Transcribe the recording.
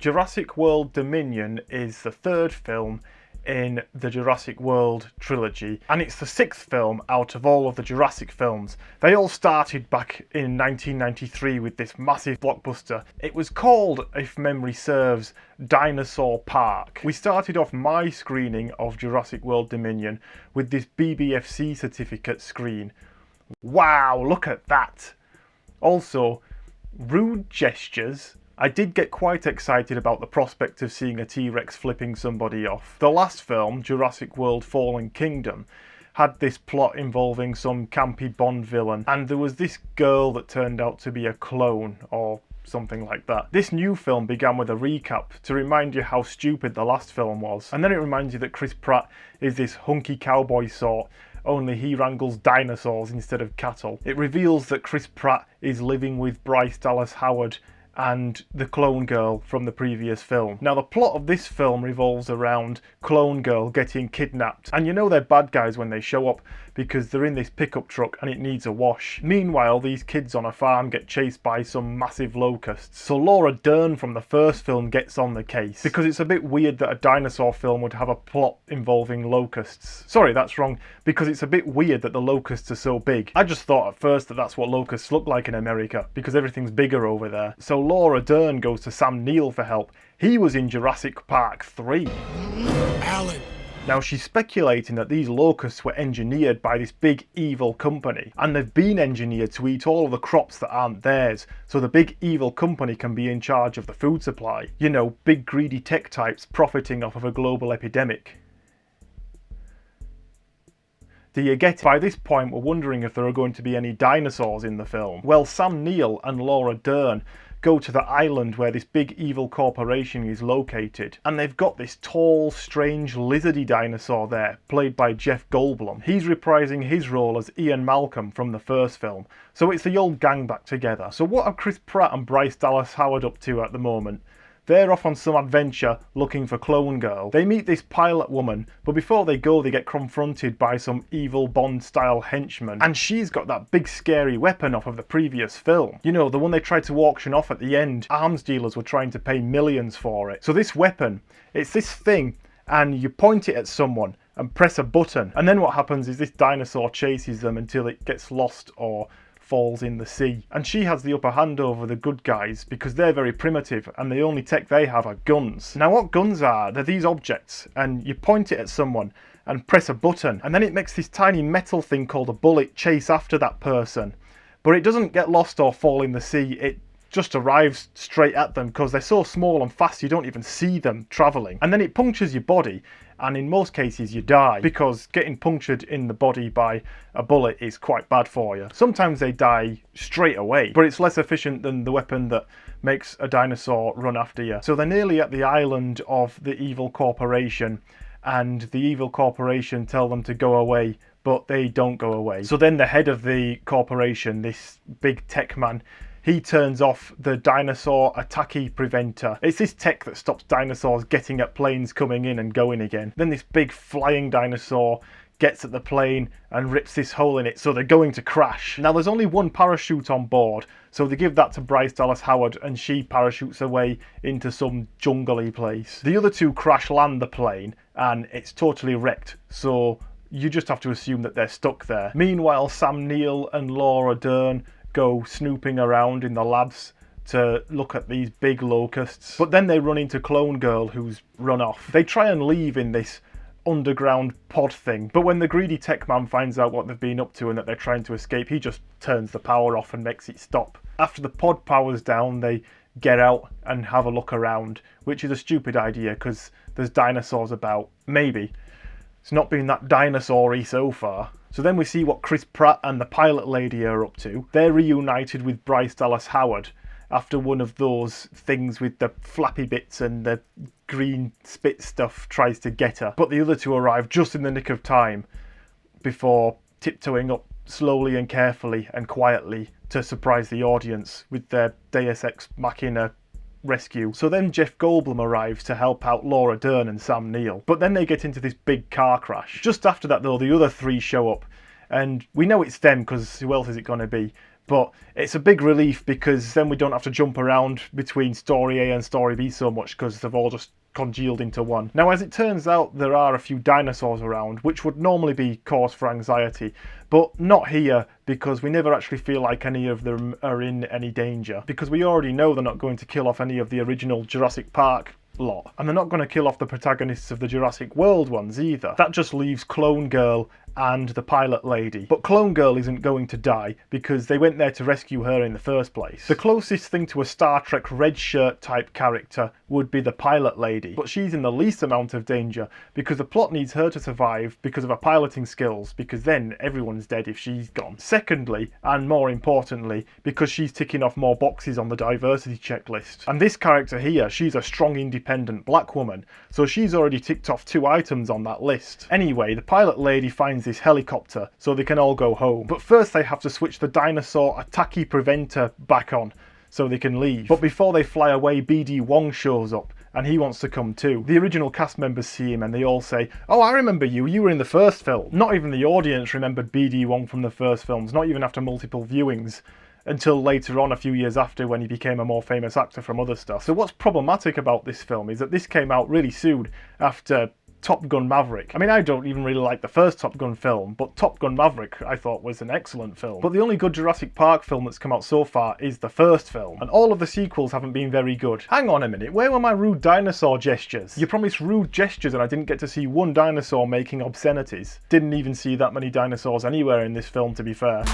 Jurassic World Dominion is the third film in the Jurassic World trilogy, and it's the sixth film out of all of the Jurassic films. They all started back in 1993 with this massive blockbuster. It was called, if memory serves, Dinosaur Park. We started off my screening of Jurassic World Dominion with this BBFC certificate screen. Wow, look at that! Also, rude gestures. I did get quite excited about the prospect of seeing a T-Rex flipping somebody off. The last film, Jurassic World Fallen Kingdom, had this plot involving some campy Bond villain, and there was this girl that turned out to be a clone, or something like that. This new film began with a recap to remind you how stupid the last film was, and then it reminds you that Chris Pratt is this hunky cowboy sort, only he wrangles dinosaurs instead of cattle. It reveals that Chris Pratt is living with Bryce Dallas Howard and the clone girl from the previous film. Now, the plot of this film revolves around Clone Girl getting kidnapped, and you know they're bad guys when they show up because they're in this pickup truck and it needs a wash. Meanwhile, these kids on a farm get chased by some massive locusts. So Laura Dern from the first film gets on the case because it's a bit weird that a dinosaur film would have a plot involving locusts. Sorry, that's wrong, because it's a bit weird that the locusts are so big. I just thought at first that that's what locusts look like in America because everything's bigger over there. So Laura Dern goes to Sam Neill for help. He was in Jurassic Park 3. Alan. Now, she's speculating that these locusts were engineered by this big evil company, and they've been engineered to eat all of the crops that aren't theirs, so the big evil company can be in charge of the food supply. You know, big greedy tech types profiting off of a global epidemic. Do you get it? By this point, we're wondering if there are going to be any dinosaurs in the film. Well, Sam Neill and Laura Dern go to the island where this big evil corporation is located, and they've got this tall, strange, lizardy dinosaur there, played by Jeff Goldblum. He's reprising his role as Ian Malcolm from the first film, so it's the old gang back together. So what are Chris Pratt and Bryce Dallas Howard up to at the moment? They're off on some adventure looking for Clone Girl. They meet this pilot woman, but before they go they get confronted by some evil Bond-style henchman, and she's got that big scary weapon off of the previous film. You know, the one they tried to auction off at the end. Arms dealers were trying to pay millions for it. So this weapon, it's this thing, and you point it at someone and press a button, and then what happens is this dinosaur chases them until it gets lost or falls in the sea. And she has the upper hand over the good guys because they're very primitive and the only tech they have are guns. Now, what guns are? They're these objects, and you point it at someone and press a button, and then it makes this tiny metal thing called a bullet chase after that person. But it doesn't get lost or fall in the sea, it just arrives straight at them because they're so small and fast you don't even see them travelling. And then it punctures your body, and in most cases you die because getting punctured in the body by a bullet is quite bad for you. Sometimes they die straight away, but it's less efficient than the weapon that makes a dinosaur run after you. So they're nearly at the island of the evil corporation, and the evil corporation tell them to go away, but they don't go away. So then the head of the corporation, this big tech man, he turns off the dinosaur attacky preventer. It's this tech that stops dinosaurs getting at planes coming in and going again. Then this big flying dinosaur gets at the plane and rips this hole in it, so they're going to crash. Now, there's only one parachute on board, so they give that to Bryce Dallas Howard and she parachutes away into some jungly place. The other two crash land the plane and it's totally wrecked, so you just have to assume that they're stuck there. Meanwhile, Sam Neill and Laura Dern go snooping around in the labs to look at these big locusts, but then they run into Clone Girl, who's run off. They try and leave in this underground pod thing, but when the greedy tech man finds out what they've been up to and that they're trying to escape, he just turns the power off and makes it stop. After the pod powers down, they get out and have a look around, which is a stupid idea because there's dinosaurs about. Maybe it's not been that dinosaur-y so far. So then we see what Chris Pratt and the pilot lady are up to. They're reunited with Bryce Dallas Howard after one of those things with the flappy bits and the green spit stuff tries to get her. But the other two arrive just in the nick of time before tiptoeing up slowly and carefully and quietly to surprise the audience with their Deus Ex Machina rescue. So then Jeff Goldblum arrives to help out Laura Dern and Sam Neill, but then they get into this big car crash. Just after that though, the other three show up, and we know it's them because who else is it going to be? But it's a big relief because then we don't have to jump around between story A and story B so much because they've all just congealed into one. Now, as it turns out, there are a few dinosaurs around, which would normally be cause for anxiety, but not here, because we never actually feel like any of them are in any danger, because we already know they're not going to kill off any of the original Jurassic Park lot, and they're not going to kill off the protagonists of the Jurassic World ones either. That just leaves Clone Girl and the pilot lady. But Clone Girl isn't going to die because they went there to rescue her in the first place. The closest thing to a Star Trek red shirt type character would be the pilot lady, but she's in the least amount of danger because the plot needs her to survive because of her piloting skills, because then everyone's dead if she's gone. Secondly, and more importantly, because she's ticking off more boxes on the diversity checklist. And this character here, she's a strong independent black woman, so she's already ticked off 2 items on that list. Anyway, the pilot lady finds this helicopter so they can all go home, but first they have to switch the dinosaur attacky preventer back on so they can leave. But before they fly away, BD Wong shows up and he wants to come too. The original cast members see him and they all say, "Oh, I remember you were in the first film." Not even the audience remembered BD Wong from the first films, not even after multiple viewings, until later on, a few years after, when he became a more famous actor from other stuff. So what's problematic about this film is that this came out really soon after Top Gun Maverick. I mean, I don't even really like the first Top Gun film, but Top Gun Maverick I thought was an excellent film. But the only good Jurassic Park film that's come out so far is the first film, and all of the sequels haven't been very good. Hang on a minute, where were my rude dinosaur gestures? You promised rude gestures and I didn't get to see one dinosaur making obscenities. Didn't even see that many dinosaurs anywhere in this film, to be fair.